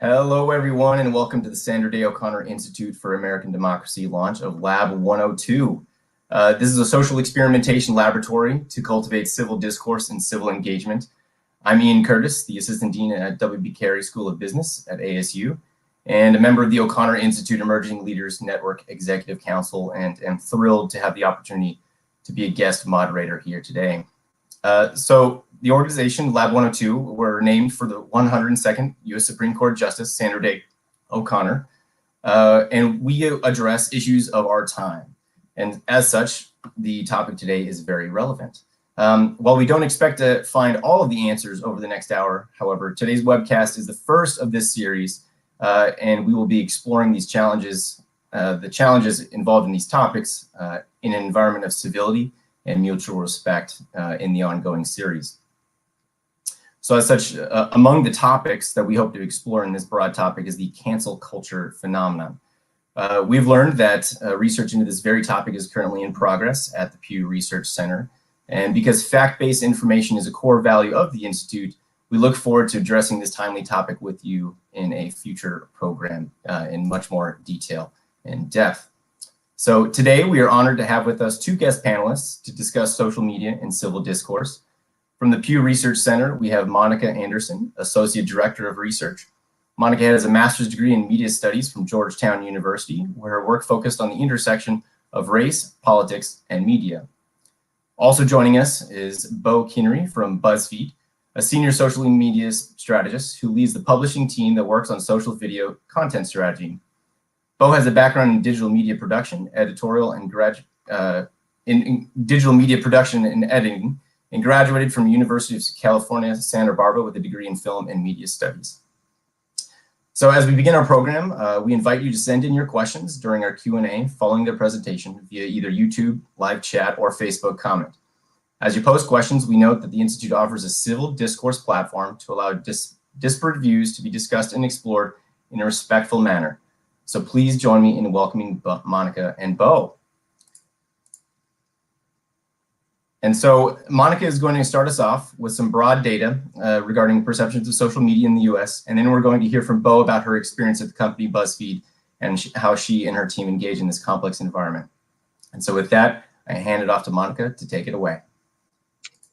Hello, everyone, and welcome to the Sandra Day O'Connor Institute for American Democracy launch of Lab 102. This is a social experimentation laboratory to cultivate civil discourse and civil engagement. I'm Ian Curtis, the Assistant Dean at W.B. Carey School of Business at ASU, and a member of the O'Connor Institute Emerging Leaders Network Executive Council, and am thrilled to have the opportunity to be a guest moderator here today. So the organization, Lab 102, were named for the 102nd U.S. Supreme Court Justice, Sandra Day O'Connor, and we address issues of our time. And as such, the topic today is very relevant. While we don't expect to find all of the answers over the next hour, however, today's webcast is the first of this series, and we will be exploring these challenges, the challenges involved in these topics in an environment of civility and mutual respect in the ongoing series. So as such, among the topics that we hope to explore in this broad topic is the cancel culture phenomenon. We've learned that research into this very topic is currently in progress at the Pew Research Center. And because fact-based information is a core value of the Institute, we look forward to addressing this timely topic with you in a future program in much more detail and depth. So today we are honored to have with us two guest panelists to discuss social media and civil discourse. From the Pew Research Center, we have Monica Anderson, Associate Director of Research. Monica has a master's degree in media studies from Georgetown University, where her work focused on the intersection of race, politics, and media. Also joining us is Bo Kinnery from Buzzfeed, a senior social media strategist who leads the publishing team that works on social video content strategy. Bo has a background in digital media production, editorial, and in digital media production and editing, and graduated from University of California, Santa Barbara with a degree in film and media studies. So as we begin our program, we invite you to send in your questions during our Q&A following the presentation via either YouTube, live chat, or Facebook comment. As you post questions, we note that the Institute offers a civil discourse platform to allow disparate views to be discussed and explored in a respectful manner. So please join me in welcoming Monica and Bo. And so Monica is going to start us off with some broad data regarding perceptions of social media in the US, and then we're going to hear from Bo about her experience at the company Buzzfeed and how she and her team engage in this complex environment. And so with that, I hand it off to Monica to take it away.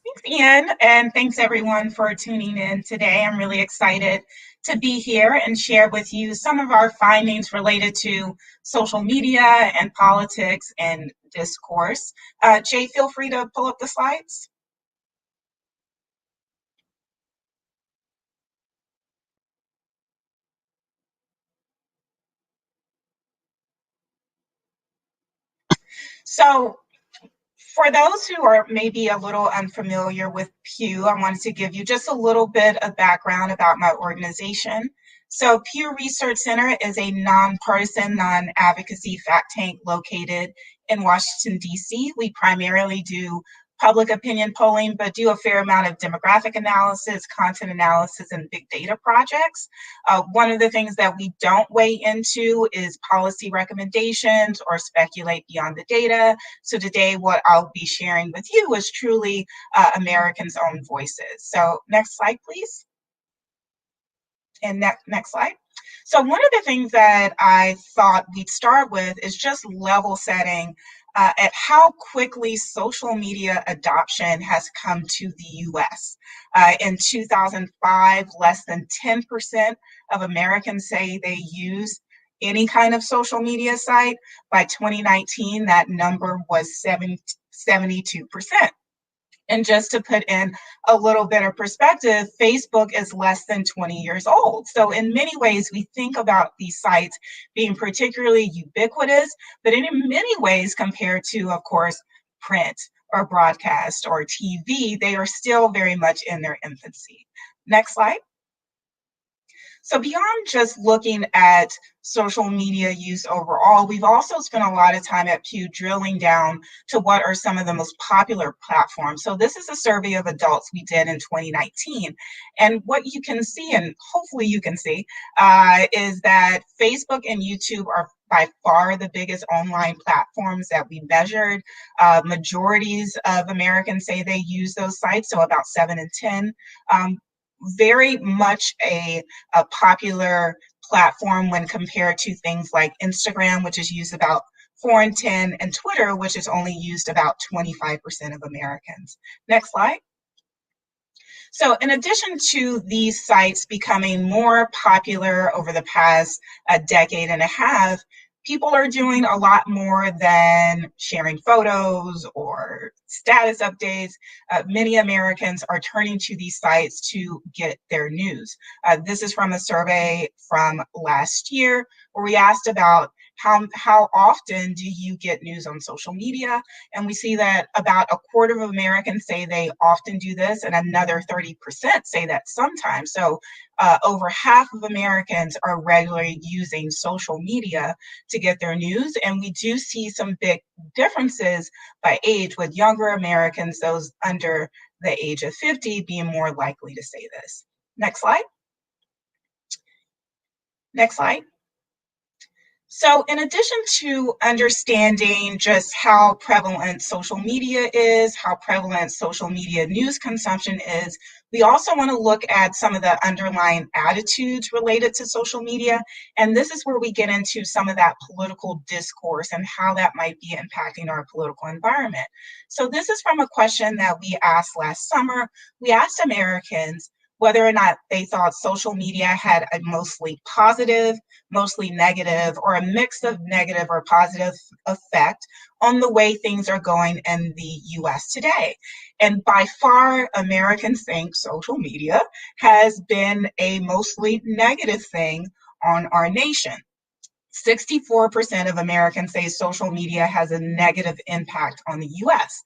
Thanks, Ian, and thanks everyone for tuning in today. I'm really excited to be here and share with you some of our findings related to social media and politics and discourse. Jay, feel free to pull up the slides. So for those who are maybe a little unfamiliar with Pew, I wanted to give you just a little bit of background about my organization. So Pew Research Center is a nonpartisan, non-advocacy fact tank located in Washington, D.C. We primarily do public opinion polling, but do a fair amount of demographic analysis, content analysis, and big data projects. One of the things that we don't weigh into is policy recommendations or speculate beyond the data. So today, what I'll be sharing with you is truly Americans' own voices. So next slide, please. And next slide. So one of the things that I thought we'd start with is just level setting at how quickly social media adoption has come to the US. In 2005, less than 10% of Americans say they use any kind of social media site. By 2019, that number was 72%. And just to put in a little bit of perspective, Facebook is less than 20 years old. So in many ways, we think about these sites being particularly ubiquitous, but in many ways compared to, of course, print or broadcast or TV, they are still very much in their infancy. Next slide. So beyond just looking at social media use overall, we've also spent a lot of time at Pew drilling down to what are some of the most popular platforms. So this is a survey of adults we did in 2019. And what you can see, and hopefully you can see, is that Facebook and YouTube are by far the biggest online platforms that we measured. Majorities of Americans say they use those sites, so about 7 in 10. very much a popular platform when compared to things like Instagram, which is used about 4 in 10, and Twitter, which is only used about 25% of Americans. Next slide. So in addition to these sites becoming more popular over the past decade and a half, people are doing a lot more than sharing photos or status updates. Many Americans are turning to these sites to get their news. This is from a survey from last year where we asked about how often do you get news on social media? And we see that about a quarter of Americans say they often do this, and another 30% say that sometimes. So over half of Americans are regularly using social media to get their news. And we do see some big differences by age, with younger Americans, those under the age of 50, being more likely to say this. Next slide. Next slide. So in addition to understanding just how prevalent social media is, how prevalent social media news consumption is, we also want to look at some of the underlying attitudes related to social media. And this is where we get into some of that political discourse and how that might be impacting our political environment. So this is from a question that we asked last summer. We asked Americans whether or not they thought social media had a mostly positive, mostly negative, or a mix of negative or positive effect on the way things are going in the US today. And by far, Americans think social media has been a mostly negative thing on our nation. 64% of Americans say social media has a negative impact on the US.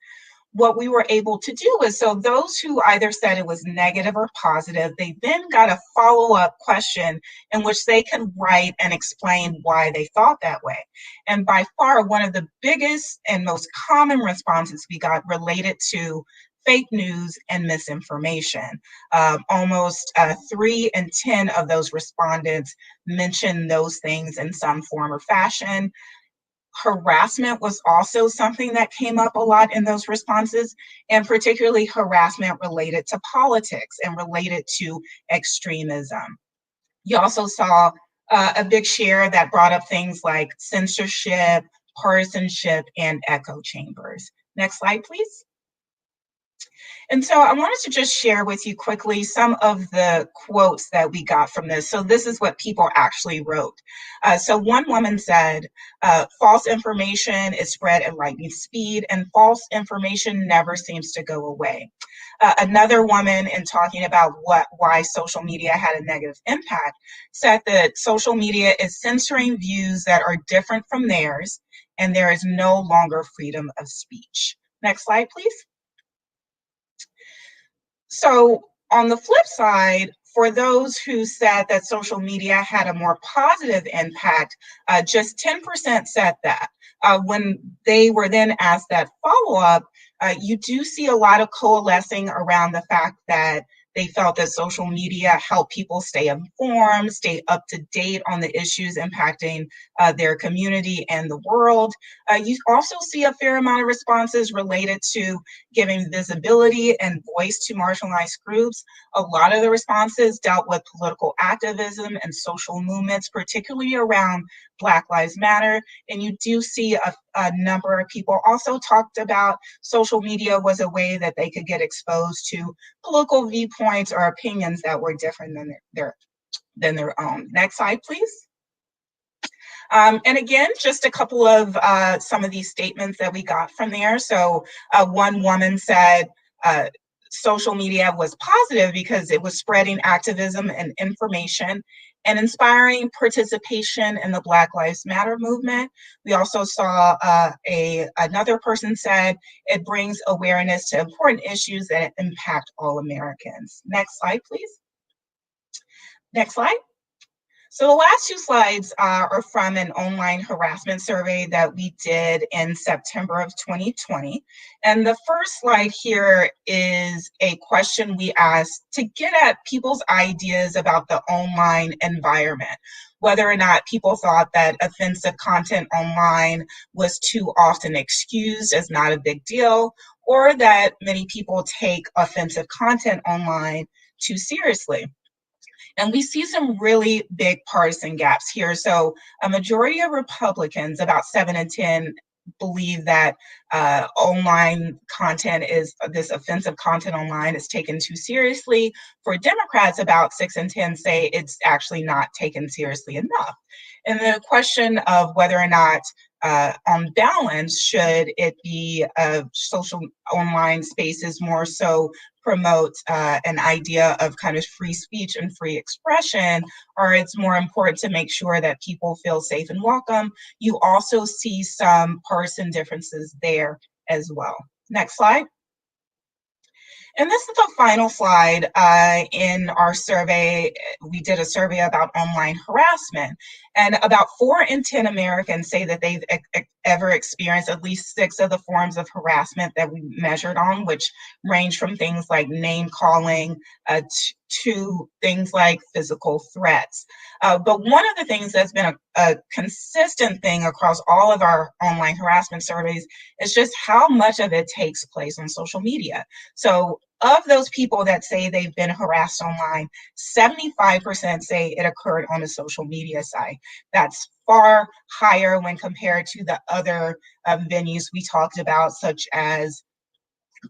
What we were able to do is, so those who either said it was negative or positive, they then got a follow-up question in which they can write and explain why they thought that way. And by far, one of the biggest and most common responses we got related to fake news and misinformation. Almost 3 in 10 of those respondents mentioned those things in some form or fashion. Harassment was also something that came up a lot in those responses, and particularly harassment related to politics and related to extremism. You also saw a big share that brought up things like censorship, partisanship, and echo chambers. Next slide, please. And so I wanted to just share with you quickly some of the quotes that we got from this. So this is what people actually wrote. So one woman said, false information is spread at lightning speed, and false information never seems to go away. Another woman, in talking about why social media had a negative impact, said that social media is censoring views that are different from theirs, and there is no longer freedom of speech. Next slide, please. So on the flip side, for those who said that social media had a more positive impact, just 10% said that. When they were then asked that follow-up, you do see a lot of coalescing around the fact that they felt that social media helped people stay informed, stay up to date on the issues impacting their community and the world. You also see a fair amount of responses related to giving visibility and voice to marginalized groups. A lot of the responses dealt with political activism and social movements, particularly around Black Lives Matter. And you do see a number of people also talked about social media was a way that they could get exposed to political viewpoints or opinions that were different than their own. Next slide, please. And again, just a couple of some of these statements that we got from there. So one woman said, social media was positive because it was spreading activism and information and inspiring participation in the Black Lives Matter movement. We also saw another person said it brings awareness to important issues that impact all Americans. Next slide, please. Next slide. So the last two slides are from an online harassment survey that we did in September of 2020. And the first slide here is a question we asked to get at people's ideas about the online environment, whether or not people thought that offensive content online was too often excused as not a big deal, or that many people take offensive content online too seriously. And we see some really big partisan gaps here. So a majority of Republicans, about 7 in 10, believe that online content is this offensive content online is taken too seriously. For Democrats, about 6 in 10 say it's actually not taken seriously enough. And the question of whether or not on balance, should it be social online spaces more so promote an idea of kind of free speech and free expression, or it's more important to make sure that people feel safe and welcome. You also see some partisan differences there as well. Next slide. And this is the final slide in our survey. We did a survey about online harassment, and about 4 in 10 Americans say that they've ever experienced at least 6 of the forms of harassment that we measured on, which range from things like name calling to things like physical threats. But one of the things that's been a consistent thing across all of our online harassment surveys is just how much of it takes place on social media. So of those people that say they've been harassed online, 75% say it occurred on a social media site. That's far higher when compared to the other venues we talked about, such as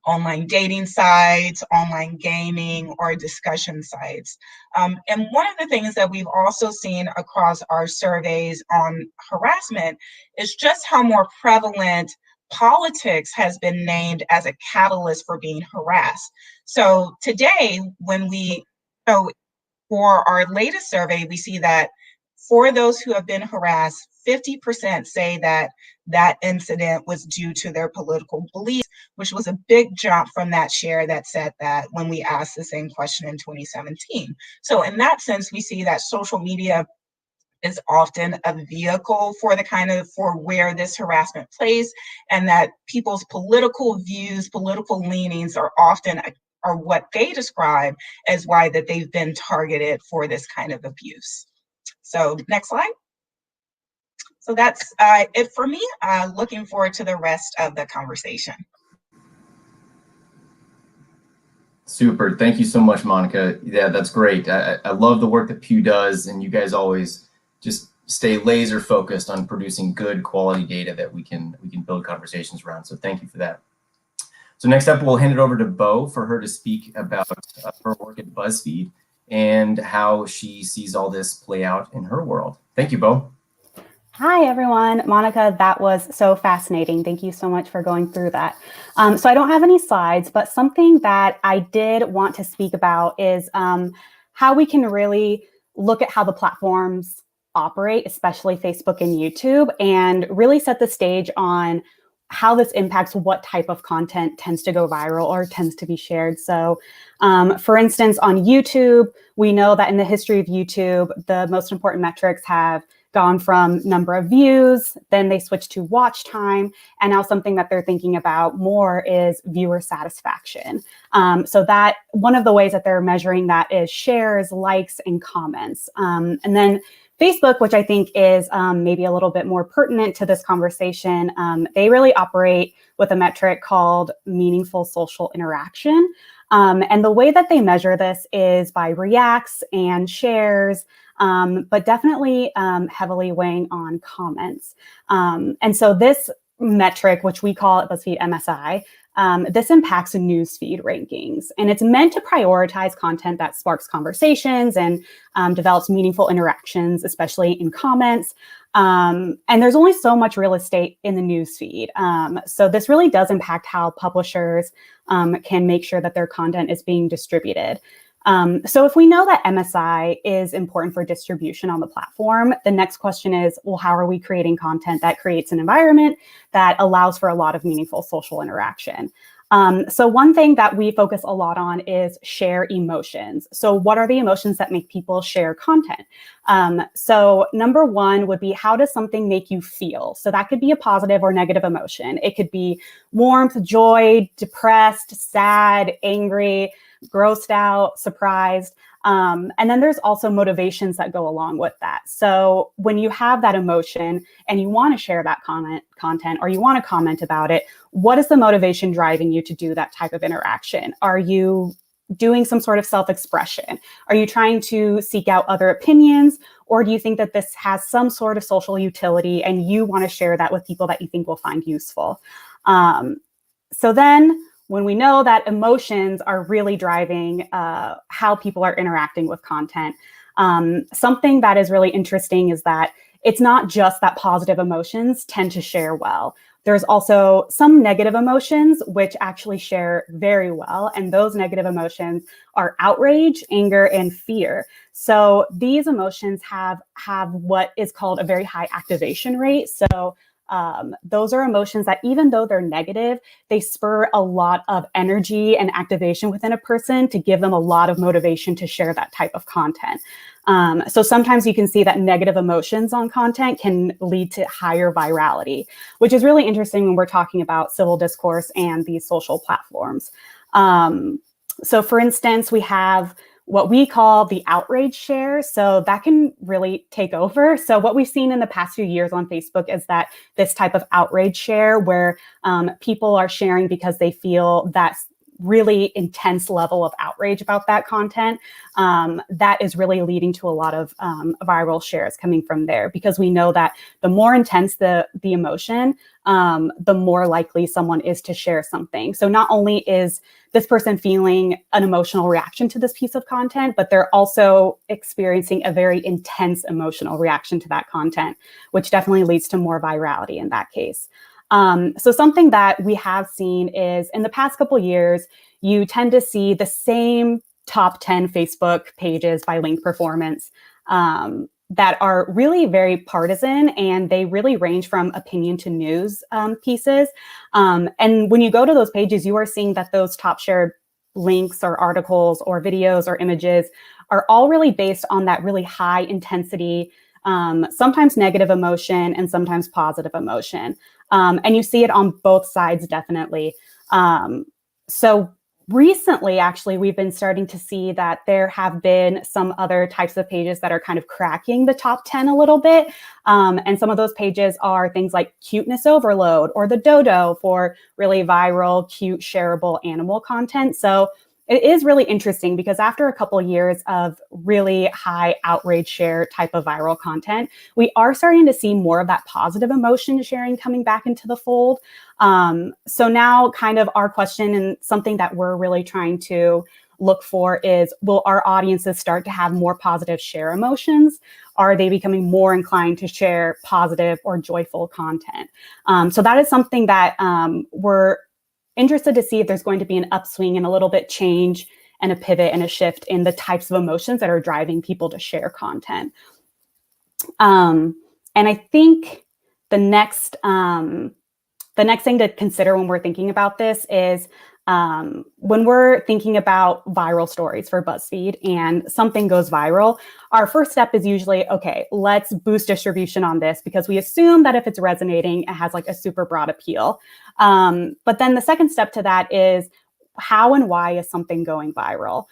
online dating sites, online gaming, or discussion sites. And one of the things that we've also seen across our surveys on harassment is just how more prevalent politics has been named as a catalyst for being harassed. So today, for our latest survey, we see that for those who have been harassed, 50% say that that incident was due to their political beliefs, which was a big jump from that share that said that when we asked the same question in 2017. So in that sense, we see that social media is often a vehicle for for where this harassment plays, and that people's political views, political leanings are often are what they describe as why that they've been targeted for this kind of abuse. So next slide. So that's it for me. Looking forward to the rest of the conversation. Super. Thank you so much, Monica. Yeah, that's great. I love the work that Pew does, and you guys always just stay laser focused on producing good quality data that we can build conversations around. So thank you for that. So next up, we'll hand it over to Bo for her to speak about her work at Buzzfeed and how she sees all this play out in her world. Thank you, Bo. Hi, everyone. Monica, that was so fascinating. Thank you so much for going through that. So I don't have any slides, but something that I did want to speak about is how we can really look at how the platforms operate, especially Facebook and YouTube, and really set the stage on how this impacts what type of content tends to go viral or tends to be shared. So for instance, on YouTube, we know that in the history of YouTube, the most important metrics have gone from number of views, then they switched to watch time, and now something that they're thinking about more is viewer satisfaction. So that one of the ways that they're measuring that is shares, likes, and comments. And then Facebook, which I think is maybe a little bit more pertinent to this conversation, they really operate with a metric called meaningful social interaction. And the way that they measure this is by reacts and shares, but definitely heavily weighing on comments. And so this metric, which we call at BuzzFeed MSI, this impacts newsfeed rankings, and it's meant to prioritize content that sparks conversations and develops meaningful interactions, especially in comments. And there's only so much real estate in the newsfeed. So this really does impact how publishers can make sure that their content is being distributed. So if we know that MSI is important for distribution on the platform, the next question is, well, how are we creating content that creates an environment that allows for a lot of meaningful social interaction? So one thing that we focus a lot on is share emotions. So what are the emotions that make people share content? So number one would be, how does something make you feel? So that could be a positive or negative emotion. It could be warmth, joy, depressed, sad, angry, grossed out, surprised. And then there's also motivations that go along with that. So when you have that emotion and you want to share that content or you want to comment about it, what is the motivation driving you to do that type of interaction? Are you doing some sort of self-expression? Are you trying to seek out other opinions? Or do you think that this has some sort of social utility and you want to share that with people that you think will find useful? So then when we know that emotions are really driving how people are interacting with content, something that is really interesting is that it's not just that positive emotions tend to share well. There's also some negative emotions which actually share very well. And those negative emotions are outrage, anger, and fear. So these emotions have what is called a very high activation rate. So those are emotions that even though they're negative, they spur a lot of energy and activation within a person to give them a lot of motivation to share that type of content. So sometimes you can see that negative emotions on content can lead to higher virality, which is really interesting when we're talking about civil discourse and these social platforms. So for instance, we have what we call the outrage share. So that can really take over. So what we've seen in the past few years on Facebook is that this type of outrage share where people are sharing because they feel that really intense level of outrage about that content, that is really leading to a lot of viral shares coming from there, because we know that the more intense the emotion, the more likely someone is to share something. So not only is this person feeling an emotional reaction to this piece of content, but they're also experiencing a very intense emotional reaction to that content, which definitely leads to more virality in that case. So something that we have seen is in the past couple of years, you tend to see the same top 10 Facebook pages by link performance that are really very partisan, and they really range from opinion to news pieces. And when you go to those pages, you are seeing that those top shared links or articles or videos or images are all really based on that really high intensity, sometimes negative emotion and sometimes positive emotion. And you see it on both sides, definitely. So recently, actually, we've been starting to see that there have been some other types of pages that are kind of cracking the top 10 a little bit. And some of those pages are things like Cuteness Overload or the Dodo for really viral, cute, shareable animal content. So it is really interesting because after a couple of years of really high outrage share type of viral content, we are starting to see more of that positive emotion sharing coming back into the fold. So now kind of our question and something that we're really trying to look for is, will our audiences start to have more positive share emotions? Are they becoming more inclined to share positive or joyful content? So that is something that we're interested to see if there's going to be an upswing and a little bit change and a pivot and a shift in the types of emotions that are driving people to share content. And I think the next thing to consider when we're thinking about this is when we're thinking about viral stories for BuzzFeed and something goes viral, our first step is usually, okay, let's boost distribution on this because we assume that if it's resonating, it has like a super broad appeal. But then the second step to that is how and why is something going viral?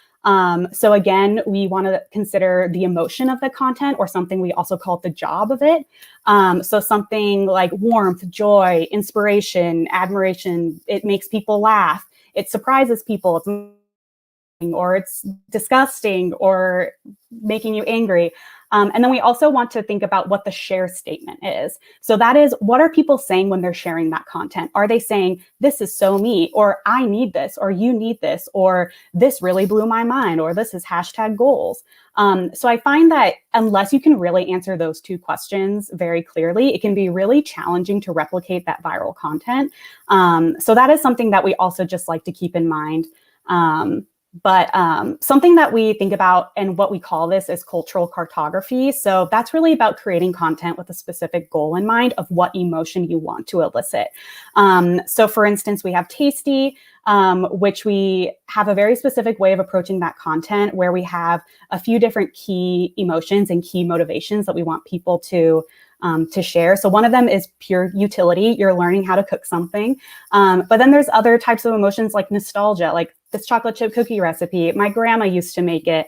So again, we want to consider the emotion of the content, or something we also call the job of it. So something like warmth, joy, inspiration, admiration, it makes people laugh. It surprises people, or it's disgusting or making you angry. And then we also want to think about what the share statement is. So that is, what are people saying when they're sharing that content? Are they saying, this is so me, or I need this, or you need this, or this really blew my mind, or this is hashtag goals? So I find that unless you can really answer those two questions very clearly, it can be really challenging to replicate that viral content. So that is something that we also just like to keep in mind. But something that we think about and what we call this is cultural cartography. So that's really about creating content with a specific goal in mind of what emotion you want to elicit. So for instance, we have Tasty, which we have a very specific way of approaching that content where we have a few different key emotions and key motivations that we want people to share. So one of them is pure utility. You're learning how to cook something. But then there's other types of emotions like nostalgia, like this chocolate chip cookie recipe. My grandma used to make it.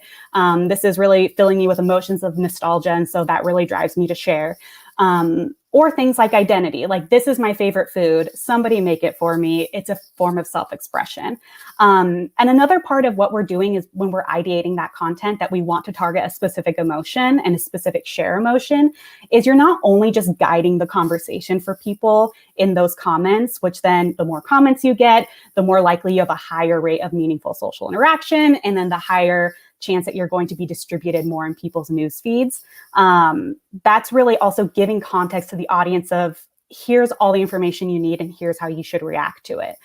This is really filling me with emotions of nostalgia. And so that really drives me to share. Or things like identity, like this is my favorite food. Somebody make it for me. It's a form of self-expression. And another part of what we're doing is when we're ideating that content that we want to target a specific emotion and a specific share emotion, is you're not only just guiding the conversation for people in those comments, which then the more comments you get, the more likely you have a higher rate of meaningful social interaction, and then the higher chance that you're going to be distributed more in people's news feeds. That's really also giving context to the audience of, here's all the information you need and here's how you should react to it.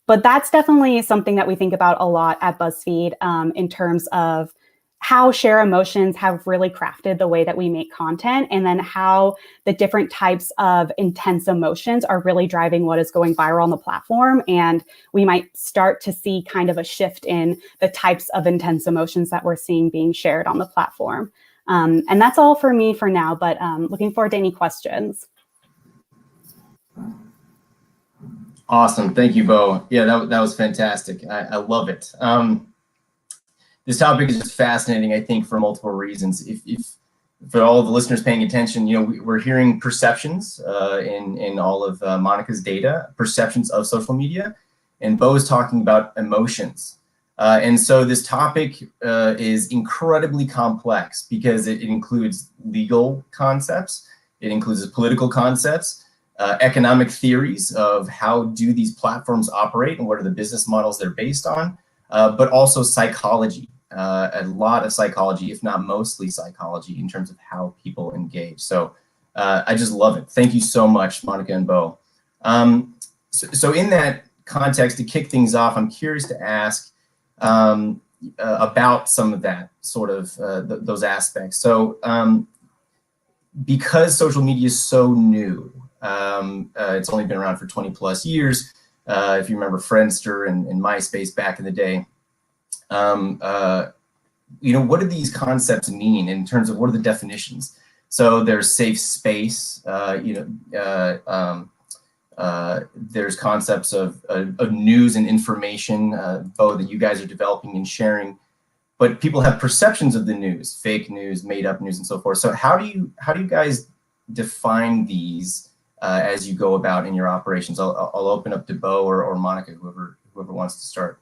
But that's definitely something that we think about a lot at Buzzfeed in terms of how share emotions have really crafted the way that we make content, and then how the different types of intense emotions are really driving what is going viral on the platform. And we might start to see kind of a shift in the types of intense emotions that we're seeing being shared on the platform. And that's all for me for now, but looking forward to any questions. Awesome. Thank you, Bo. Yeah, that was fantastic. I love it. This topic is just fascinating, I think, for multiple reasons. If for all the listeners paying attention, we're hearing perceptions in all of Monica's data, perceptions of social media, and Bo is talking about emotions. And so this topic is incredibly complex because it includes legal concepts, it includes political concepts, economic theories of how do these platforms operate and what are the business models they're based on, but also psychology. A lot of psychology, if not mostly psychology, in terms of how people engage. So I just love it. Thank you so much, Monica and Bo. So in that context, to kick things off, I'm curious to ask about some of that sort of those aspects. So because social media is so new, it's only been around for 20 plus years. If you remember Friendster and MySpace back in the day, what do these concepts mean in terms of what are the definitions? So there's safe space, there's concepts of news and information, Bo, that you guys are developing and sharing, but people have perceptions of the news, fake news, made up news, and so forth. So how do you guys define these as you go about in your operations? I'll open up to Bo or Monica, whoever wants to start.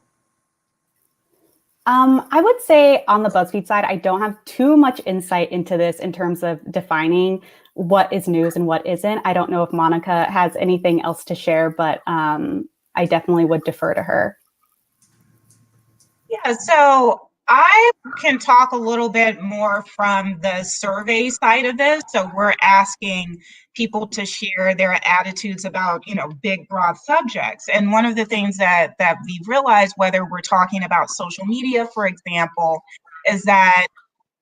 I would say on the Buzzfeed side, I don't have too much insight into this in terms of defining what is news and what isn't. I don't know if Monica has anything else to share, but I definitely would defer to her. Yeah, so I can talk a little bit more from the survey side of this. So we're asking people to share their attitudes about, big, broad subjects. And one of the things that we've realized, whether we're talking about social media, for example, is that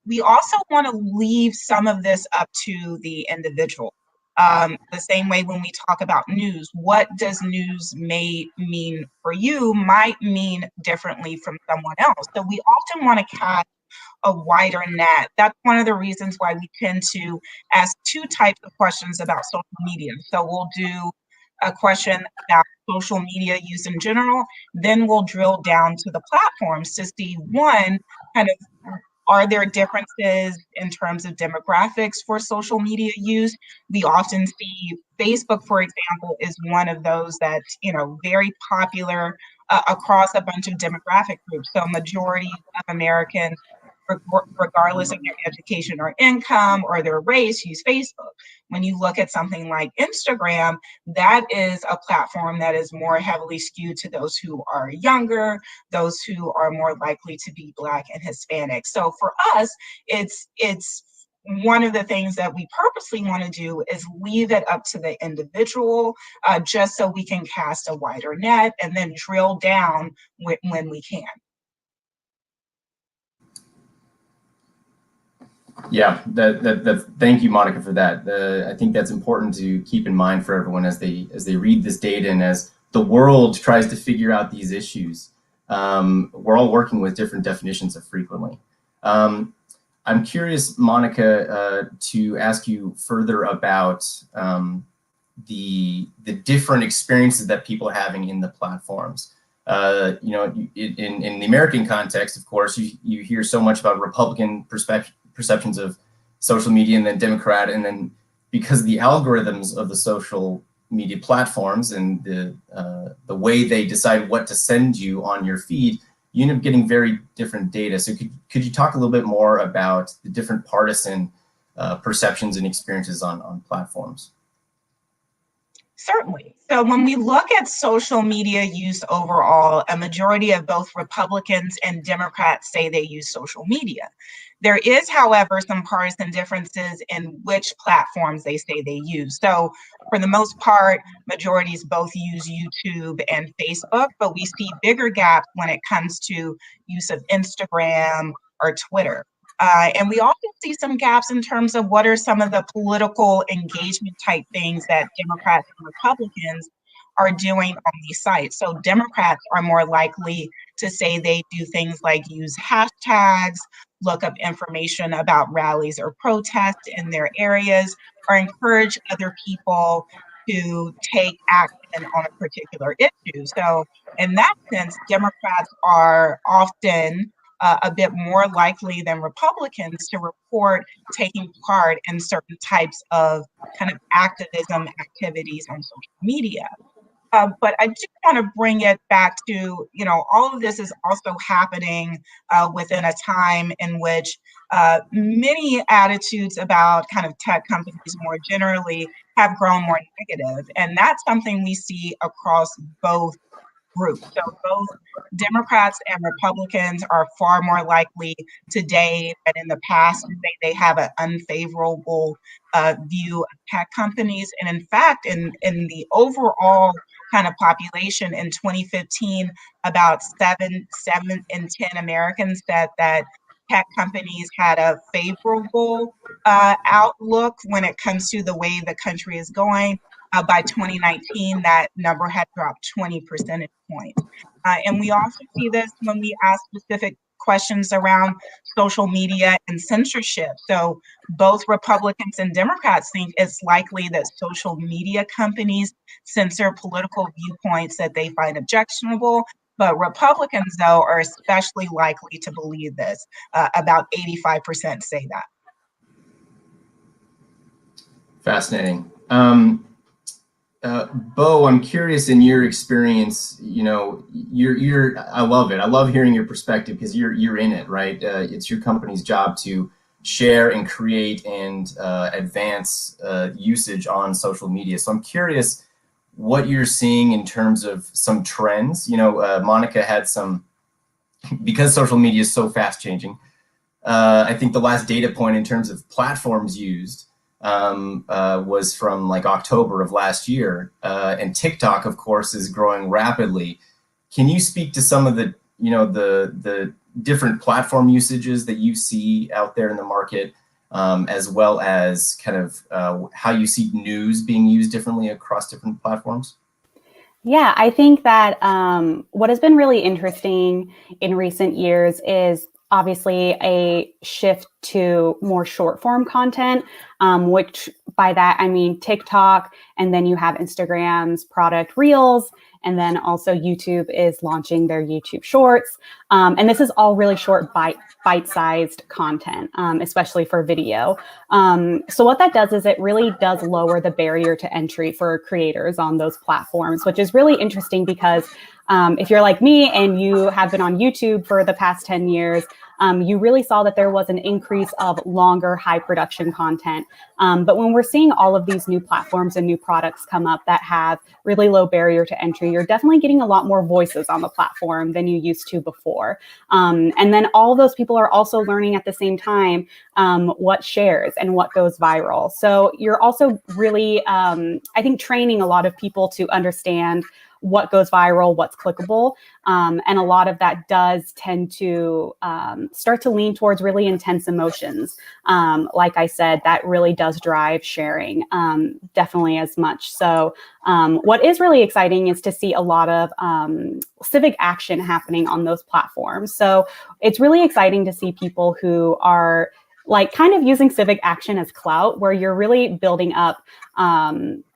we also want to leave some of this up to the individual. The same way when we talk about news, what does news may mean for you might mean differently from someone else. So we often want to cast a wider net. That's one of the reasons why we tend to ask two types of questions about social media. So we'll do a question about social media use in general, then we'll drill down to the platforms to see, one, kind of, are there differences in terms of demographics for social media use? We often see Facebook, for example, is one of those that's, very popular across a bunch of demographic groups. So majority of Americans, regardless of their education or income or their race, use Facebook. When you look at something like Instagram, that is a platform that is more heavily skewed to those who are younger, those who are more likely to be Black and Hispanic. So for us, it's one of the things that we purposely want to do is leave it up to the individual, just so we can cast a wider net and then drill down when we can. Yeah, thank you, Monica, for that. I think that's important to keep in mind for everyone as they read this data and as the world tries to figure out these issues. We're all working with different definitions of frequently. I'm curious, Monica, to ask you further about the different experiences that people are having in the platforms. In the American context, of course, you hear so much about Republican perceptions of social media and then Democrat, and then because the algorithms of the social media platforms and the way they decide what to send you on your feed, you end up getting very different data. So could you talk a little bit more about the different partisan perceptions and experiences on platforms? Certainly. So when we look at social media use overall, a majority of both Republicans and Democrats say they use social media. There is, however, some partisan differences in which platforms they say they use. So for the most part, majorities both use YouTube and Facebook, but we see bigger gaps when it comes to use of Instagram or Twitter. And we also see some gaps in terms of what are some of the political engagement type things that Democrats and Republicans are doing on these sites. So Democrats are more likely to say they do things like use hashtags, look up information about rallies or protests in their areas, or encourage other people to take action on a particular issue. So in that sense, Democrats are often a bit more likely than Republicans to report taking part in certain types of kind of activism activities on social media. But I just want to bring it back to, all of this is also happening within a time in which many attitudes about kind of tech companies more generally have grown more negative. And that's something we see across both groups. So both Democrats and Republicans are far more likely today than in the past to say they have an unfavorable view of tech companies. And in fact, in the overall kind of population in 2015, about 7 in 10 Americans said that tech companies had a favorable outlook when it comes to the way the country is going. By 2019, that number had dropped 20 percentage points. And we also see this when we ask specific questions around social media and censorship. So both Republicans and Democrats think it's likely that social media companies censor political viewpoints that they find objectionable. But Republicans, though, are especially likely to believe this. About 85% say that. Fascinating. Bo, I'm curious in your experience, I love it. I love hearing your perspective because you're in it, right? It's your company's job to share and create and advance usage on social media. So I'm curious what you're seeing in terms of some trends. Monica had some, because social media is so fast changing. I think the last data point in terms of platforms used was from like October of last year, and TikTok, of course, is growing rapidly. Can you speak to some of the, the different platform usages that you see out there in the market, as well as kind of how you see news being used differently across different platforms? Yeah, I think that what has been really interesting in recent years is obviously a shift to more short form content, which by that I mean TikTok, and then you have Instagram's product Reels, and then also YouTube is launching their YouTube Shorts. And this is all really short bite-sized content, especially for video. So what that does is it really does lower the barrier to entry for creators on those platforms, which is really interesting because if you're like me and you have been on YouTube for the past 10 years, you really saw that there was an increase of longer, high production content. But when we're seeing all of these new platforms and new products come up that have really low barrier to entry, you're definitely getting a lot more voices on the platform than you used to before. And then all of those people are also learning at the same time what shares and what goes viral. So you're also really, I think, training a lot of people to understand what goes viral, what's clickable. And a lot of that does tend to start to lean towards really intense emotions. Like I said, that really does drive sharing, definitely as much. So what is really exciting is to see a lot of civic action happening on those platforms. So it's really exciting to see people who are like kind of using civic action as clout, where you're really building up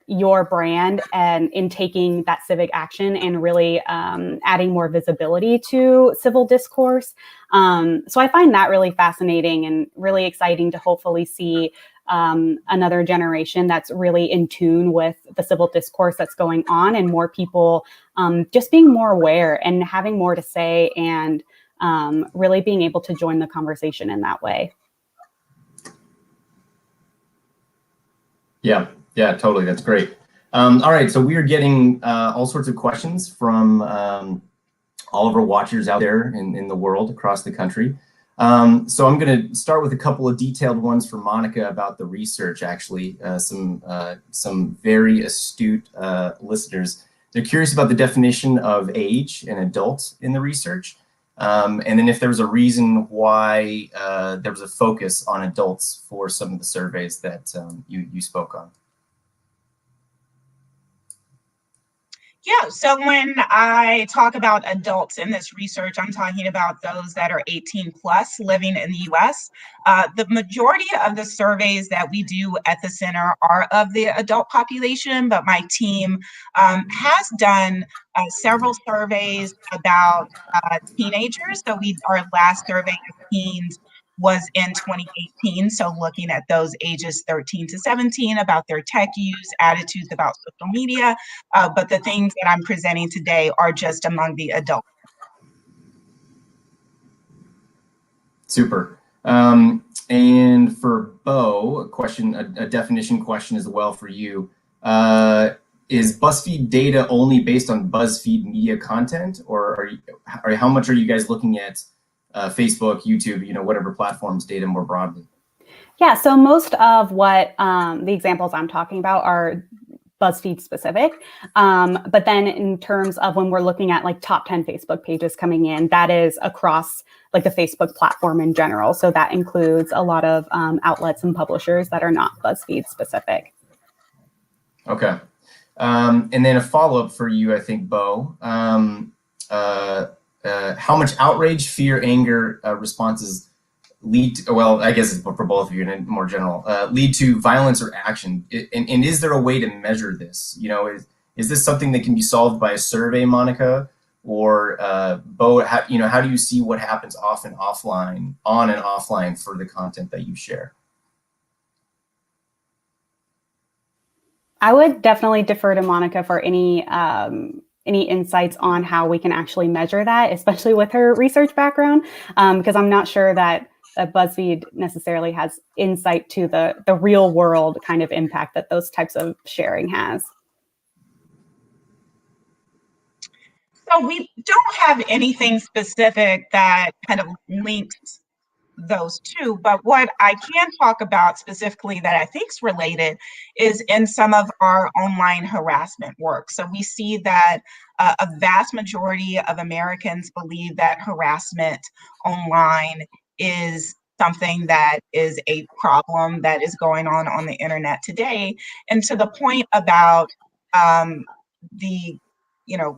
your brand and in taking that civic action and really adding more visibility to civil discourse. So I find that really fascinating and really exciting to hopefully see another generation that's really in tune with the civil discourse that's going on, and more people just being more aware and having more to say, and really being able to join the conversation in that way. Yeah, totally. That's great. All right, so we are getting all sorts of questions from all of our watchers out there in the world, across the country. So I'm going to start with a couple of detailed ones for Monica about the research, actually. Some very astute listeners. They're curious about the definition of age and adult in the research. And then if there was a reason why there was a focus on adults for some of the surveys that you spoke on. Yeah, so when I talk about adults in this research, I'm talking about those that are 18 plus living in the US. The majority of the surveys that we do at the center are of the adult population, but my team has done several surveys about teenagers. So our last survey of teens was in 2018. So looking at those ages 13 to 17, about their tech use, attitudes about social media. But the things that I'm presenting today are just among the adults. Super. And for Bo, a question, a definition question as well for you. Is BuzzFeed data only based on BuzzFeed media content, or how much are you guys looking at Facebook, YouTube, whatever platforms data more broadly? Yeah, so most of what the examples I'm talking about are BuzzFeed specific. But then in terms of when we're looking at like top 10 Facebook pages coming in, that is across like the Facebook platform in general. So that includes a lot of outlets and publishers that are not BuzzFeed specific. Okay. And then a follow-up for you, I think, Bo. How much outrage, fear, anger responses lead to, well, I guess it's for both of you and more general, lead to violence or action? And is there a way to measure this? Is this something that can be solved by a survey, Monica? Or Bo, how do you see what happens on and offline for the content that you share? I would definitely defer to Monica for any insights on how we can actually measure that, especially with her research background, because I'm not sure that BuzzFeed necessarily has insight to the real world kind of impact that those types of sharing has. So we don't have anything specific that kind of links those two, but what I can talk about specifically that I think is related is in some of our online harassment work. So we see that a vast majority of Americans believe that harassment online is something that is a problem that is going on the internet today. And to the point about the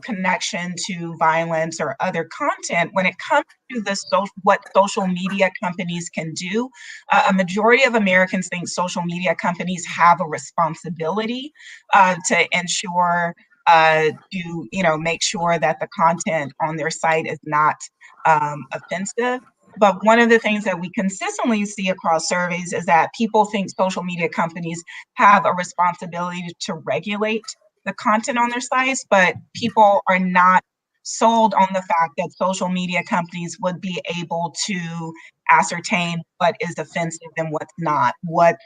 connection to violence or other content, when it comes to what social media companies can do, a majority of Americans think social media companies have a responsibility to ensure make sure that the content on their site is not offensive. But one of the things that we consistently see across surveys is that people think social media companies have a responsibility to regulate the content on their sites, but people are not sold on the fact that social media companies would be able to ascertain what is offensive and what's not, what's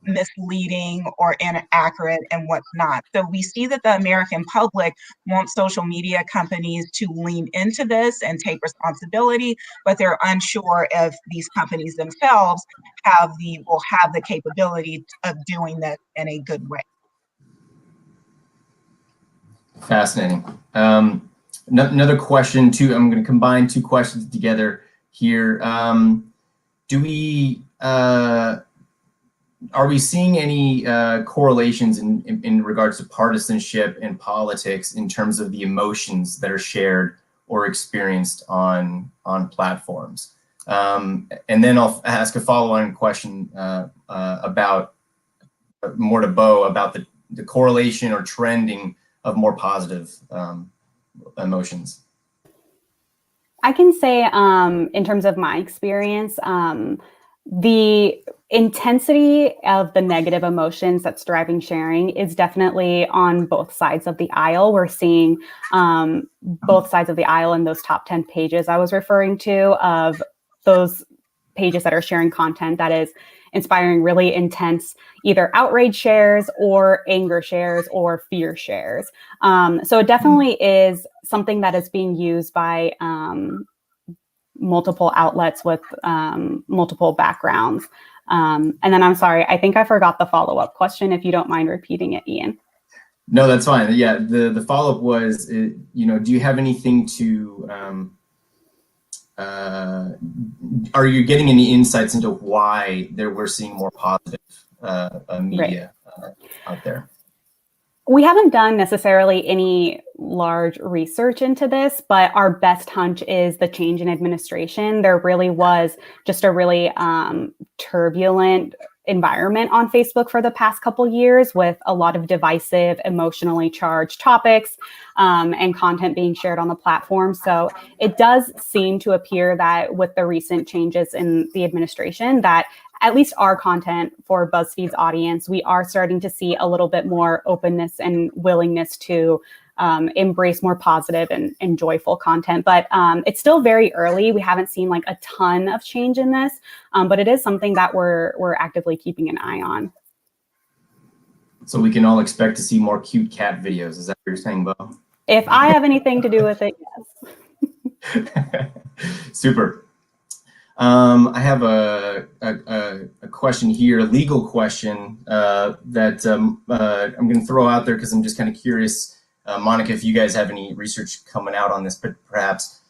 misleading or inaccurate and what's not. So we see that the American public wants social media companies to lean into this and take responsibility, but they're unsure if these companies themselves will have the capability of doing that in a good way. Fascinating. Another question too. I'm going to combine two questions together here. Are we seeing any correlations in regards to partisanship and politics in terms of the emotions that are shared or experienced on platforms? And then I'll ask a follow-on question about more to Bo about the correlation or trending of more positive emotions. I can say in terms of my experience, the intensity of the negative emotions that's driving sharing is definitely on both sides of the aisle. We're seeing both sides of the aisle in those top 10 pages I was referring to, of those pages that are sharing content that is inspiring really intense either outrage shares or anger shares or fear shares. So it definitely is something that is being used by multiple outlets with multiple backgrounds. And then I'm sorry, I think I forgot the follow-up question. If you don't mind repeating it, Ian. No, that's fine. Yeah, the follow-up was, do you have anything to, are you getting any insights into why we're seeing more positive media out there? We haven't done necessarily any large research into this, but our best hunch is the change in administration. There really was just a really turbulent environment on Facebook for the past couple years, with a lot of divisive, emotionally charged topics and content being shared on the platform. So it does seem to appear that with the recent changes in the administration, that at least our content for Buzzfeed's audience, we are starting to see a little bit more openness and willingness to embrace more positive and joyful content. But it's still very early. We haven't seen like a ton of change in this, but it is something that we're actively keeping an eye on. So we can all expect to see more cute cat videos. Is that what you're saying, Bo? If I have anything to do with it, yes. Super. I have a question here, a legal question that I'm going to throw out there because I'm just kind of curious, Monica, if you guys have any research coming out on this, but perhaps,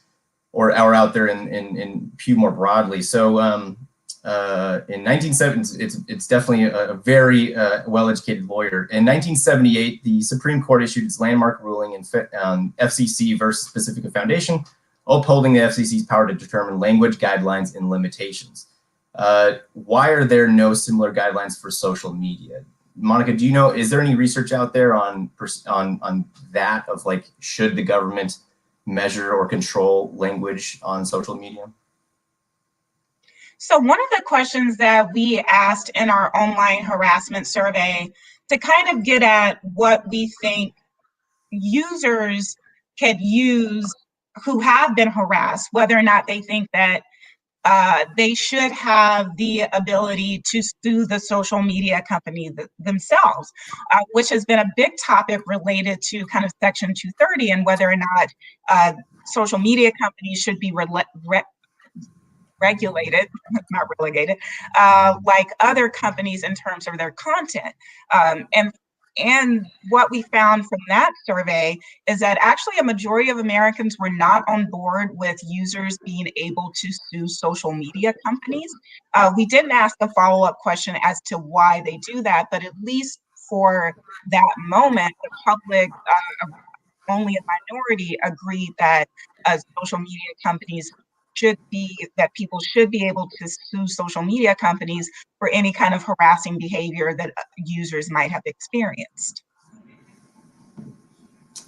or out there in Pew more broadly. So in 1970, it's definitely a very well-educated lawyer. In 1978, the Supreme Court issued its landmark ruling in FCC versus Pacifica Foundation, upholding the FCC's power to determine language guidelines and limitations. Why are there no similar guidelines for social media? Monica, do you know, is there any research out there on that, of like, should the government measure or control language on social media? So one of the questions that we asked in our online harassment survey to kind of get at what we think users could use who have been harassed, whether or not they think that they should have the ability to sue the social media company themselves, which has been a big topic related to kind of Section 230 and whether or not social media companies should be regulated, not relegated, like other companies in terms of their content. And what we found from that survey is that actually a majority of Americans were not on board with users being able to sue social media companies. We didn't ask a follow-up question as to why they do that, but at least for that moment, the public, only a minority, agreed that social media companies that people should be able to sue social media companies for any kind of harassing behavior that users might have experienced.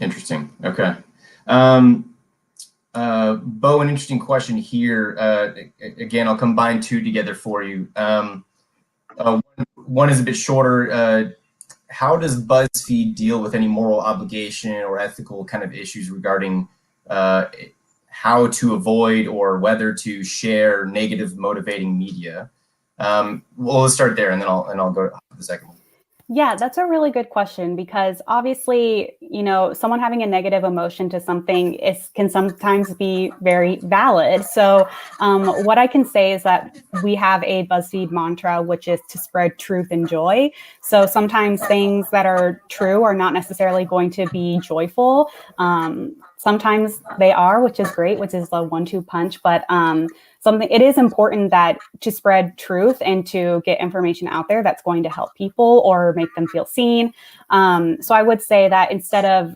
Interesting. Okay. Bo, an interesting question here. Again, I'll combine two together for you. One is a bit shorter. How does BuzzFeed deal with any moral obligation or ethical kind of issues regarding how to avoid or whether to share negative motivating media? Well, let's start there, and then I'll go to the second one. Yeah, that's a really good question, because obviously, someone having a negative emotion to something can sometimes be very valid. So what I can say is that we have a BuzzFeed mantra, which is to spread truth and joy. So sometimes things that are true are not necessarily going to be joyful. Sometimes they are, which is great, which is the 1-2 punch. But it is important that to spread truth and to get information out there that's going to help people or make them feel seen. So I would say that instead of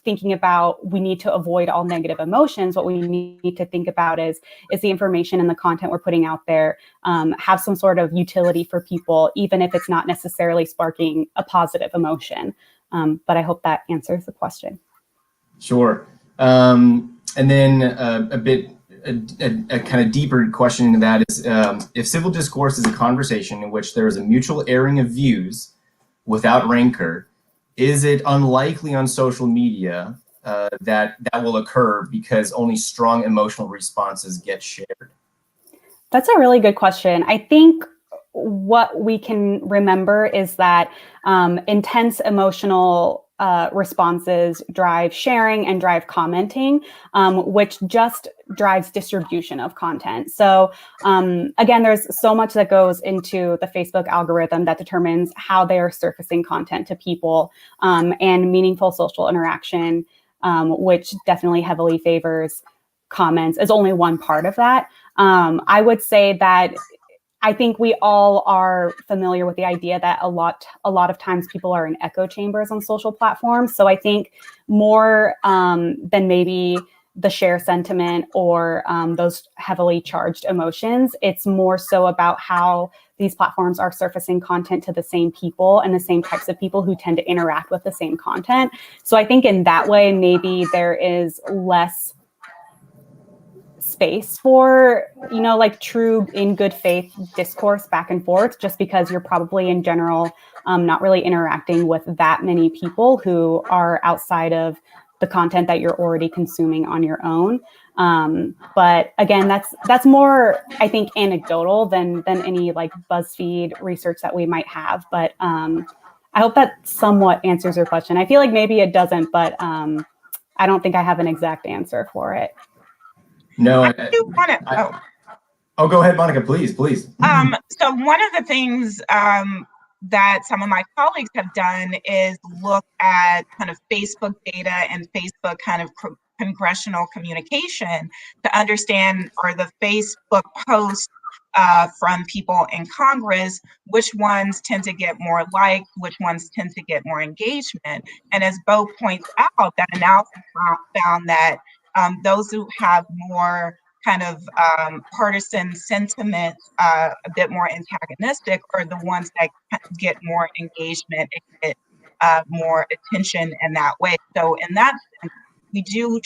thinking about we need to avoid all negative emotions, what we need to think about is the information and the content we're putting out there have some sort of utility for people, even if it's not necessarily sparking a positive emotion. But I hope that answers the question. Sure. And then a bit a kind of deeper question into that is, if civil discourse is a conversation in which there is a mutual airing of views without rancor, is it unlikely on social media that will occur because only strong emotional responses get shared? That's a really good question. I think what we can remember is that intense emotional responses drive sharing and drive commenting, which just drives distribution of content. So again, there's so much that goes into the Facebook algorithm that determines how they are surfacing content to people, and meaningful social interaction, which definitely heavily favors comments, is only one part of that. I would say that I think we all are familiar with the idea that a lot of times people are in echo chambers on social platforms. So I think more than maybe the share sentiment or those heavily charged emotions, it's more so about how these platforms are surfacing content to the same people and the same types of people who tend to interact with the same content. So I think in that way, maybe there is less space for, like true in good faith discourse back and forth, just because you're probably in general not really interacting with that many people who are outside of the content that you're already consuming on your own. But again, that's more, I think, anecdotal than any like BuzzFeed research that we might have. But I hope that somewhat answers your question. I feel like maybe it doesn't, but I don't think I have an exact answer for it. No, I do want to. Oh, go ahead, Monica, please. So one of the things that some of my colleagues have done is look at kind of Facebook data and Facebook kind of congressional communication to understand, are the Facebook posts from people in Congress, which ones tend to get more likes, which ones tend to get more engagement. And as Bo points out, that analysis found that those who have more kind of partisan sentiment, a bit more antagonistic, are the ones that get more engagement and get more attention in that way. So in that sense, we do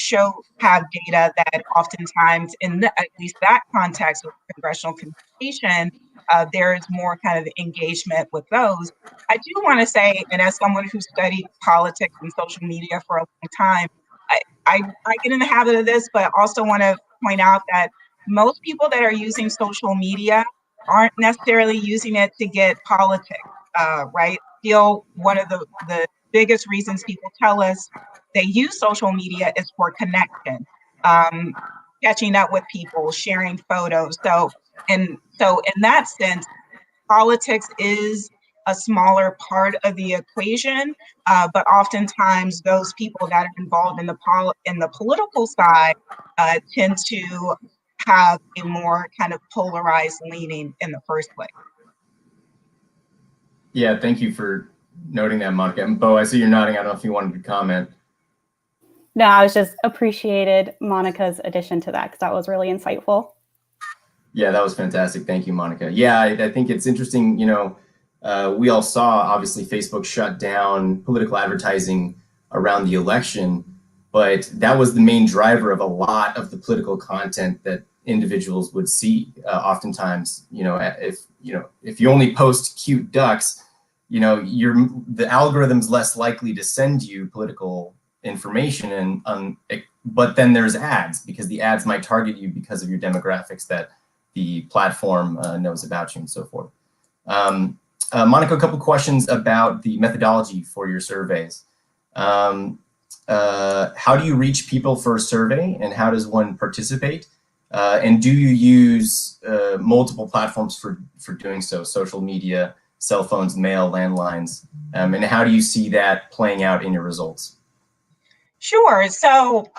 have data that oftentimes at least that context with congressional communication, there is more kind of engagement with those. I do want to say, and as someone who studied politics and social media for a long time, I get in the habit of this, but also want to point out that most people that are using social media aren't necessarily using it to get politics, right? Still, one of the biggest reasons people tell us they use social media is for connection, catching up with people, sharing photos. So in that sense, politics is a smaller part of the equation, but oftentimes those people that are involved in the political side tend to have a more kind of polarized leaning in the first place. Yeah, thank you for noting that, Monica. And Bo, I see you're nodding. I don't know if you wanted to comment. No, I was just appreciated Monica's addition to that because that was really insightful. Yeah, that was fantastic. Thank you, Monica. Yeah, I think it's interesting, we all saw, obviously, Facebook shut down political advertising around the election, but that was the main driver of a lot of the political content that individuals would see. Oftentimes, if you only post cute ducks, the algorithm's less likely to send you political information, but then there's ads, because the ads might target you because of your demographics that the platform knows about you and so forth. Monica, a couple questions about the methodology for your surveys. How do you reach people for a survey, and how does one participate? And do you use multiple platforms for doing so, social media, cell phones, mail, landlines? And how do you see that playing out in your results? Sure. So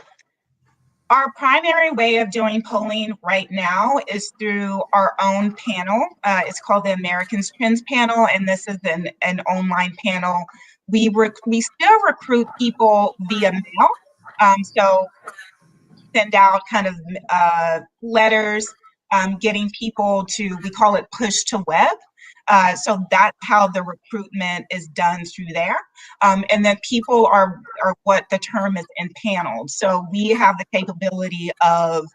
our primary way of doing polling right now is through our own panel. It's called the Americans Trends Panel, and this is an online panel. We still recruit people via mail. So send out kind of letters, getting people to, we call it push to web. So that's how the recruitment is done through there. And then people are what the term is empaneled. So we have the capability of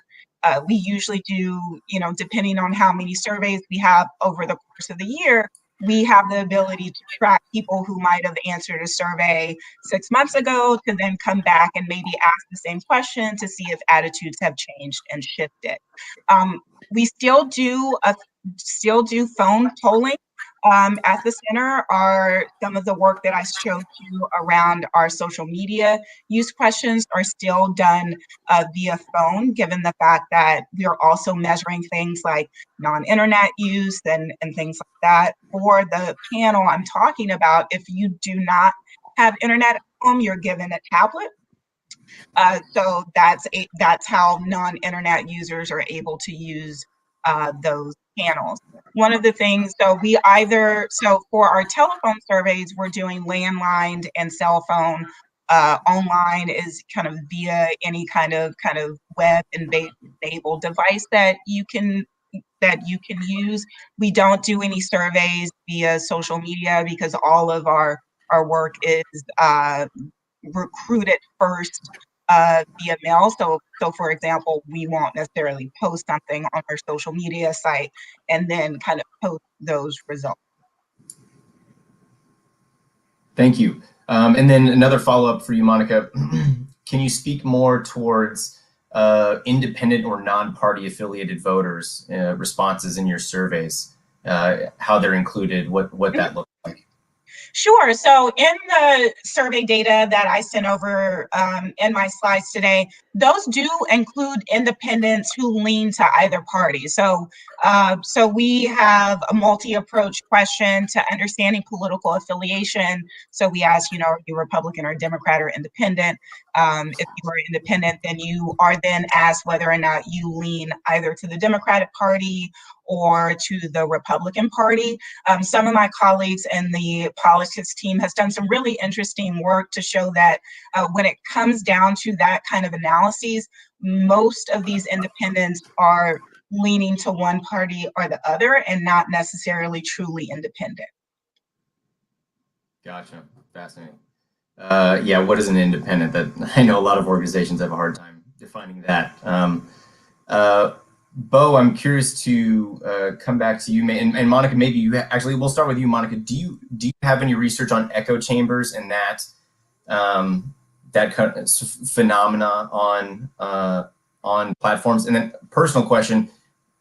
We usually do, depending on how many surveys we have over the course of the year, we have the ability to track people who might have answered a survey 6 months ago to then come back and maybe ask the same question to see if attitudes have changed and shifted. We still do phone polling. At the center are some of the work that I showed you around our social media use questions are still done via phone, given the fact that we are also measuring things like non-internet use and things like that. For the panel I'm talking about, if you do not have internet at home, you're given a tablet. So that's how non-internet users are able to use those panels. One of the things, so for our telephone surveys, we're doing landline and cell phone. Online is kind of via any kind of web enabled device that you can use. We don't do any surveys via social media because all of our work is recruited first via mail. So for example, we won't necessarily post something on our social media site and then kind of post those results. Thank you. And then another follow-up for you, Monica. Can you speak more towards independent or non-party affiliated voters' responses in your surveys, how they're included, what that looks like? Sure. So in the survey data that I sent over in my slides today, those do include independents who lean to either party. So we have a multi-approach question to understanding political affiliation. So we ask, are you Republican or Democrat or independent? If you are independent, then you are then asked whether or not you lean either to the Democratic Party or to the Republican Party. Some of my colleagues in the politics team has done some really interesting work to show that when it comes down to that kind of analyses, most of these independents are leaning to one party or the other and not necessarily truly independent. Gotcha. Fascinating. Yeah, what is an independent? That I know a lot of organizations have a hard time defining that. Bo, I'm curious to come back to you, and Monica. Maybe you actually we'll start with you, Monica. Do you have any research on echo chambers and that that kind of phenomena on platforms? And then personal question: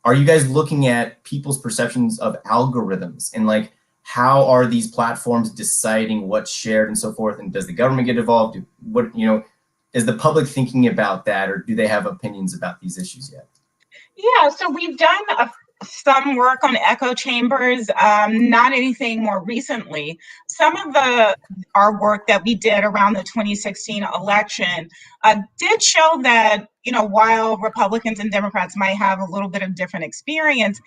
are you guys looking at people's perceptions of algorithms and like how are these platforms deciding what's shared and so forth? And does the government get involved? Is the public thinking about that, or do they have opinions about these issues yet? Yeah, so we've done some work on echo chambers, not anything more recently. Some of our work that we did around the 2016 election did show that, while Republicans and Democrats might have a little bit of different experience,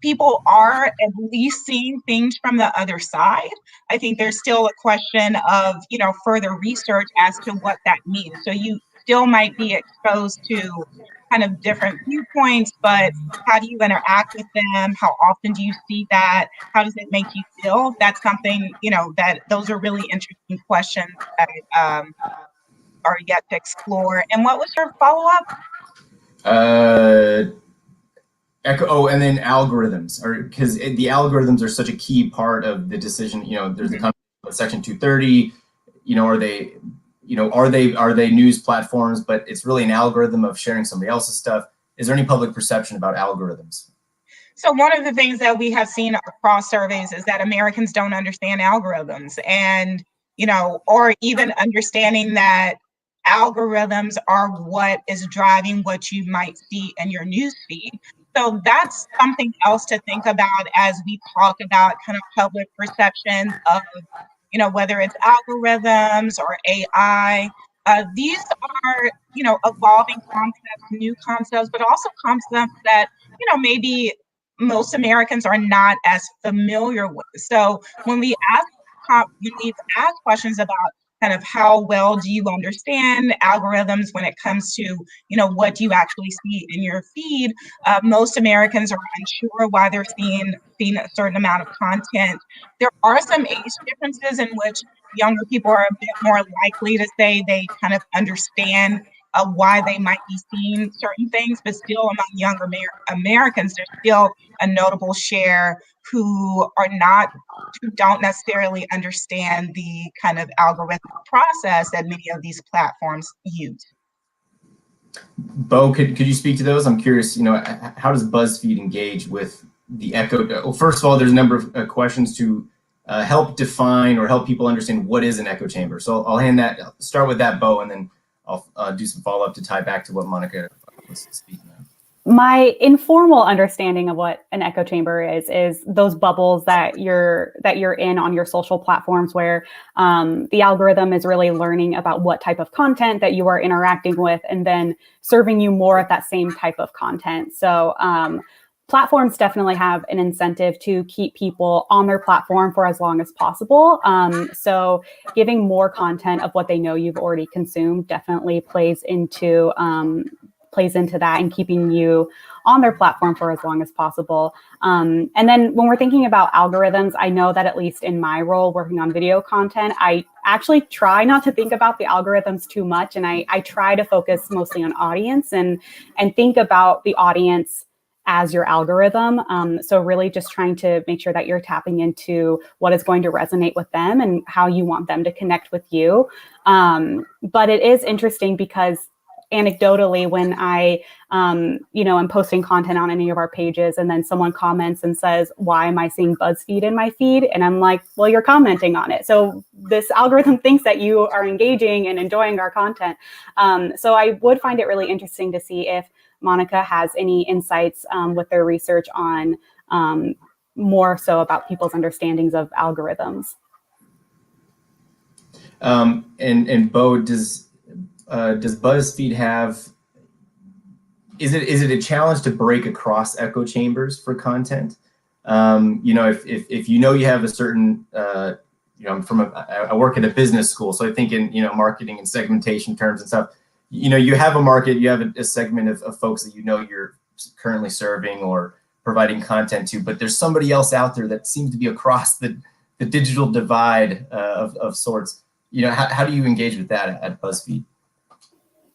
people are at least seeing things from the other side. I think there's still a question of, further research as to what that means. So you still might be exposed to kind of different viewpoints, but how do you interact with them? How often do you see that? How does it make you feel? That's something, that those are really interesting questions that are yet to explore. And what was your follow-up? And then algorithms, because the algorithms are such a key part of the decision. There's the concept of Section 230. Are they news platforms? But it's really an algorithm of sharing somebody else's stuff. Is there any public perception about algorithms? So one of the things that we have seen across surveys is that Americans don't understand algorithms, and or even understanding that algorithms are what is driving what you might see in your news feed. So that's something else to think about as we talk about kind of public perceptions of, whether it's algorithms or AI. These are, evolving concepts, new concepts, but also concepts that, maybe most Americans are not as familiar with. So when we ask questions about kind of how well do you understand algorithms when it comes to, what you actually see in your feed, most Americans are unsure why they're seeing a certain amount of content. There are some age differences in which younger people are a bit more likely to say they kind of understand why they might be seeing certain things, but still among younger Americans, there's still a notable share who don't necessarily understand the kind of algorithmic process that many of these platforms use. Bo, could you speak to those? I'm curious, how does Buzzfeed engage with the echo? Well, first of all, there's a number of questions to help define or help people understand what is an echo chamber. So I'll start with that, Bo, and then I'll do some follow-up to tie back to what Monica was speaking of. My informal understanding of what an echo chamber is those bubbles that you're in on your social platforms, where the algorithm is really learning about what type of content that you are interacting with, and then serving you more of that same type of content. So platforms definitely have an incentive to keep people on their platform for as long as possible. So giving more content of what they know you've already consumed definitely plays into that and keeping you on their platform for as long as possible. And then when we're thinking about algorithms, I know that at least in my role working on video content, I actually try not to think about the algorithms too much. And I try to focus mostly on audience and think about the audience as your algorithm. So really just trying to make sure that you're tapping into what is going to resonate with them and how you want them to connect with you. But it is interesting because anecdotally, when I'm posting content on any of our pages and then someone comments and says, why am I seeing Buzzfeed in my feed? And I'm like, well, you're commenting on it. So this algorithm thinks that you are engaging and enjoying our content. So I would find it really interesting to see if Monica has any insights with their research on more so about people's understandings of algorithms. And Bo, does Buzzfeed have, is it a challenge to break across echo chambers for content? If you have a certain, I work at a business school, so I think in, marketing and segmentation terms and stuff, you have a market, you have a segment of folks that you're currently serving or providing content to, but there's somebody else out there that seems to be across the digital divide of sorts. How do you engage with that at Buzzfeed?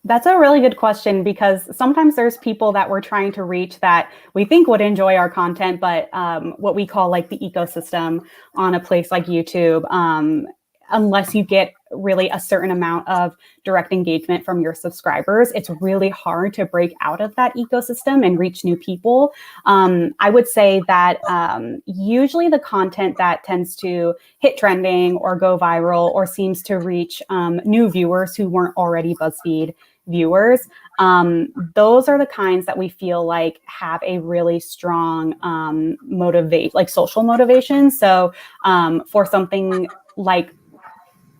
That's a really good question, because sometimes there's people that we're trying to reach that we think would enjoy our content, but what we call like the ecosystem on a place like YouTube, unless you get really a certain amount of direct engagement from your subscribers, it's really hard to break out of that ecosystem and reach new people. I would say that usually the content that tends to hit trending or go viral or seems to reach new viewers who weren't already BuzzFeed viewers, those are the kinds that we feel like have a really strong social motivation. So for something like,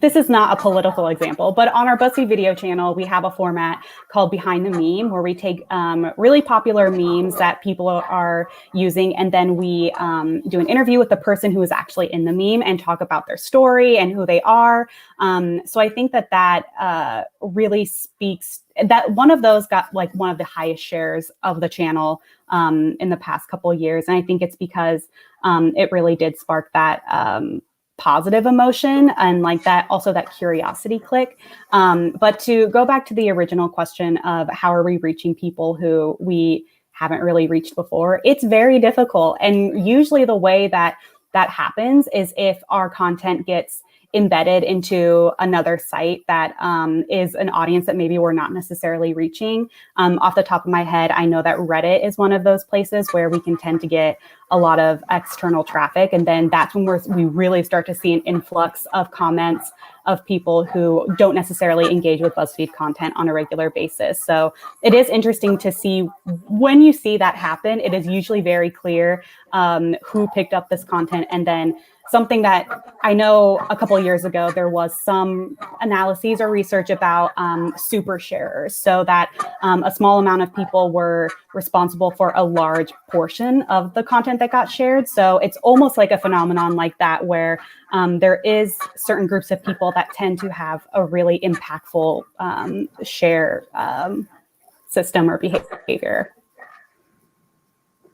this is not a political example, but on our BuzzFeed video channel, we have a format called Behind the Meme, where we take really popular memes that people are using, and then we do an interview with the person who is actually in the meme and talk about their story and who they are. So I think that really speaks, that one of those got like one of the highest shares of the channel in the past couple of years. And I think it's because it really did spark that positive emotion and like that, also that curiosity click. But to go back to the original question of how are we reaching people who we haven't really reached before, it's very difficult. And usually the way that happens is if our content gets embedded into another site that is an audience that maybe we're not necessarily reaching. Off the top of my head, I know that Reddit is one of those places where we can tend to get a lot of external traffic. And then that's when we really start to see an influx of comments of people who don't necessarily engage with BuzzFeed content on a regular basis. So it is interesting to see when you see that happen. It is usually very clear who picked up this content. And then something that I know a couple of years ago, there was some analyses or research about super sharers, so that a small amount of people were responsible for a large portion of the content that got shared. So it's almost like a phenomenon like that, where there is certain groups of people that tend to have a really impactful share system or behavior.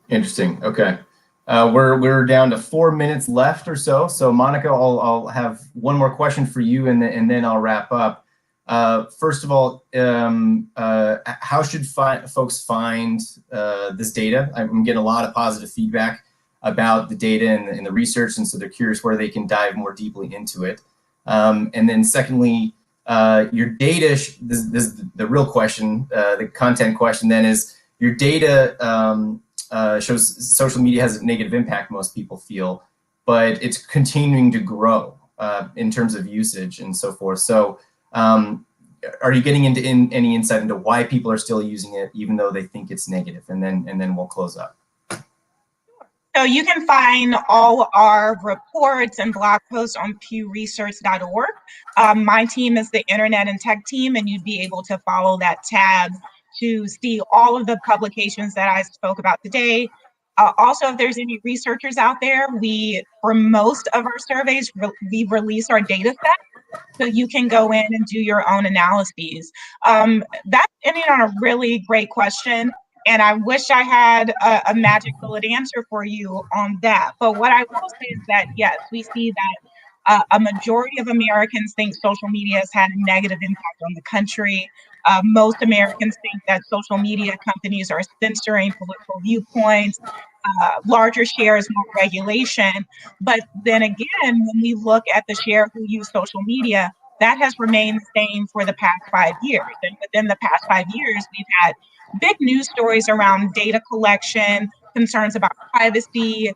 Interesting. Okay. We're down to 4 minutes left or so. So Monica, I'll have one more question for you, and then I'll wrap up. First of all, how should folks find this data? I'm getting a lot of positive feedback about the data and the research, and so they're curious where they can dive more deeply into it. And then secondly, your data, this is the real question, the content question then is, your data shows social media has a negative impact, most people feel, but it's continuing to grow in terms of usage and so forth. So are you getting into any insight into why people are still using it, even though they think it's negative? And then we'll close up. So you can find all our reports and blog posts on pewresearch.org. My team is the Internet and Tech team, and you'd be able to follow that tab to see all of the publications that I spoke about today. Also, if there's any researchers out there, for most of our surveys, we release our data set, so you can go in and do your own analyses. That's ending on a really great question. And I wish I had a magic bullet answer for you on that. But what I will say is that, yes, we see that a majority of Americans think social media has had a negative impact on the country. Most Americans think that social media companies are censoring political viewpoints. Larger shares, more regulation. But then again, when we look at the share who use social media, that has remained the same for the past 5 years. And within the past 5 years, we've had big news stories around data collection, concerns about privacy,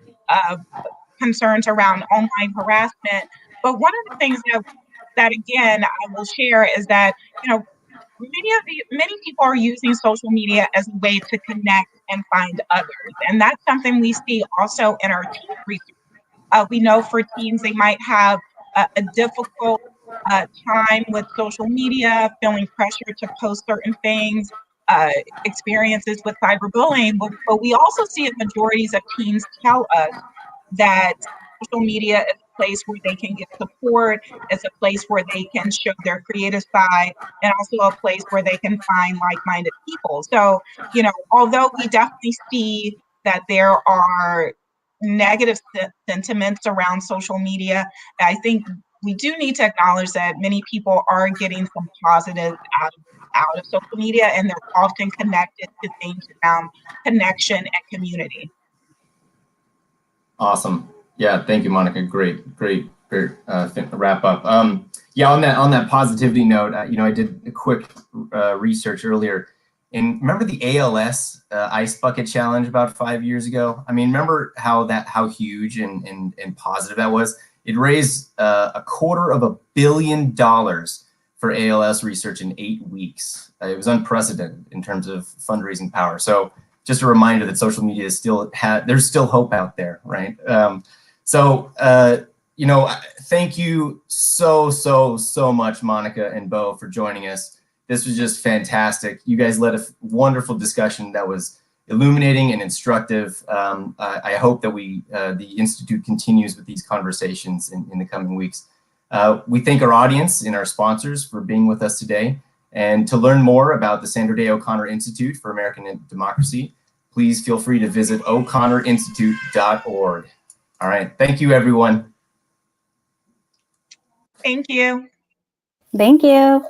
concerns around online harassment. But one of the things that again, I will share is that, many people are using social media as a way to connect and find others. And that's something we see also in our teen research. We know for teens, they might have a difficult time with social media, feeling pressure to post certain things, experiences with cyberbullying. But we also see majorities of teens tell us that social media is a place where they can get support, it's a place where they can show their creative side, and also a place where they can find like-minded people. So, although we definitely see that there are negative sentiments around social media, I think we do need to acknowledge that many people are getting some positives out of social media, and they're often connected to things around connection and community. Awesome. Yeah, thank you, Monica. Great wrap up. Yeah, on that positivity note, I did a quick research earlier, and remember the ALS ice bucket challenge about 5 years ago? I mean, remember how huge and positive that was? It raised $250 million for ALS research in 8 weeks. It was unprecedented in terms of fundraising power. So just a reminder that social media is there's still hope out there, right? Thank you so much, Monica and Bo, for joining us. This was just fantastic. You guys led a wonderful discussion that was illuminating and instructive. I hope that the Institute continues with these conversations in the coming weeks. We thank our audience and our sponsors for being with us today. And to learn more about the Sandra Day O'Connor Institute for American Democracy, please feel free to visit o'connorinstitute.org. All right. Thank you, everyone. Thank you. Thank you.